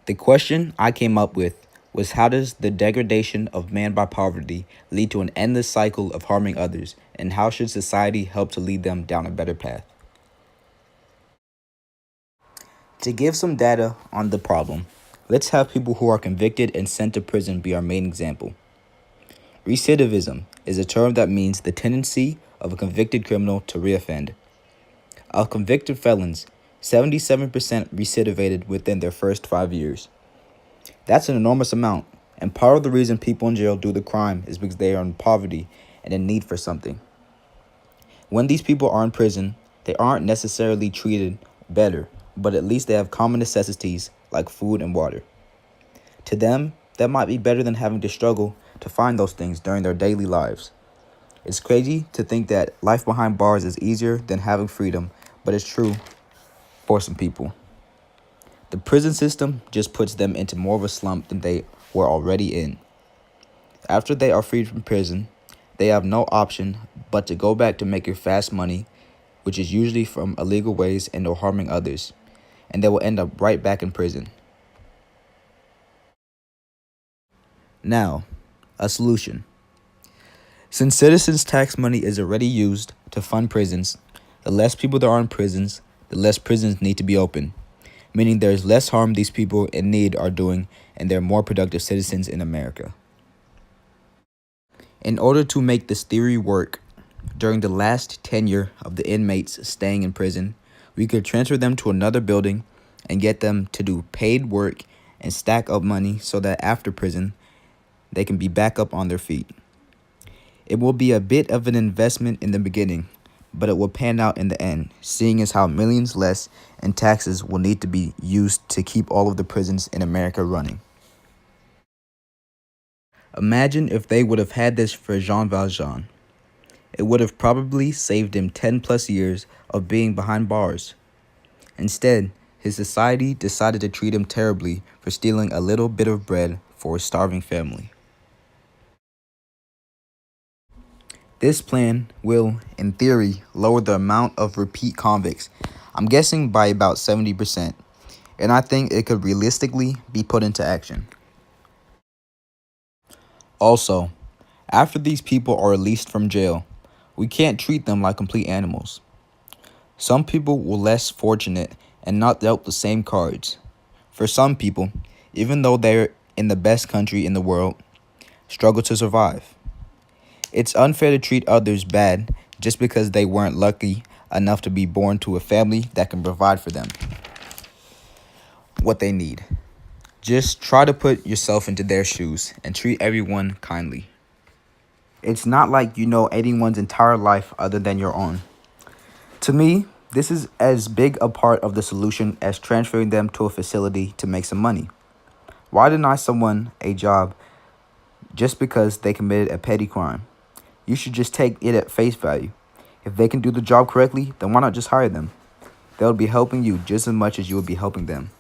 The question I came up with was, how does the degradation of man by poverty lead to an endless cycle of harming others, and how should society help to lead them down a better path? To give some data on the problem, let's have people who are convicted and sent to prison be our main example. Recidivism is a term that means the tendency of a convicted criminal to reoffend. Of convicted felons, 77% recidivated within their first 5 years. That's an enormous amount, and part of the reason people in jail do the crime is because they are in poverty and in need for something. When these people are in prison, they aren't necessarily treated better, but at least they have common necessities like food and water. To them, that might be better than having to struggle to find those things during their daily lives. It's crazy to think that life behind bars is easier than having freedom, but it's true for some people. The prison system just puts them into more of a slump than they were already in. After they are freed from prison, they have no option but to go back to making fast money, which is usually from illegal ways and or harming others, and they will end up right back in prison. Now, a solution. Since citizens' tax money is already used to fund prisons, the less people there are in prisons, the less prisons need to be open, meaning there is less harm these people in need are doing, and they're more productive citizens in America. In order to make this theory work, during the last tenure of the inmates staying in prison, we could transfer them to another building and get them to do paid work and stack up money so that after prison, they can be back up on their feet. It will be a bit of an investment in the beginning, but it will pan out in the end, seeing as how millions less in taxes will need to be used to keep all of the prisons in America running. Imagine if they would have had this for Jean Valjean. It would have probably saved him 10 plus years of being behind bars. Instead, his society decided to treat him terribly for stealing a little bit of bread for a starving family. This plan will, in theory, lower the amount of repeat convicts, I'm guessing by about 70%, and I think it could realistically be put into action. Also, after these people are released from jail, we can't treat them like complete animals. Some people were less fortunate and not dealt the same cards. For some people, even though they're in the best country in the world, struggle to survive. It's unfair to treat others bad just because they weren't lucky enough to be born to a family that can provide for them what they need. Just try to put yourself into their shoes and treat everyone kindly. It's not like you know anyone's entire life other than your own. To me, this is as big a part of the solution as transferring them to a facility to make some money. Why deny someone a job just because they committed a petty crime? You should just take it at face value. If they can do the job correctly, then why not just hire them? They'll be helping you just as much as you will be helping them.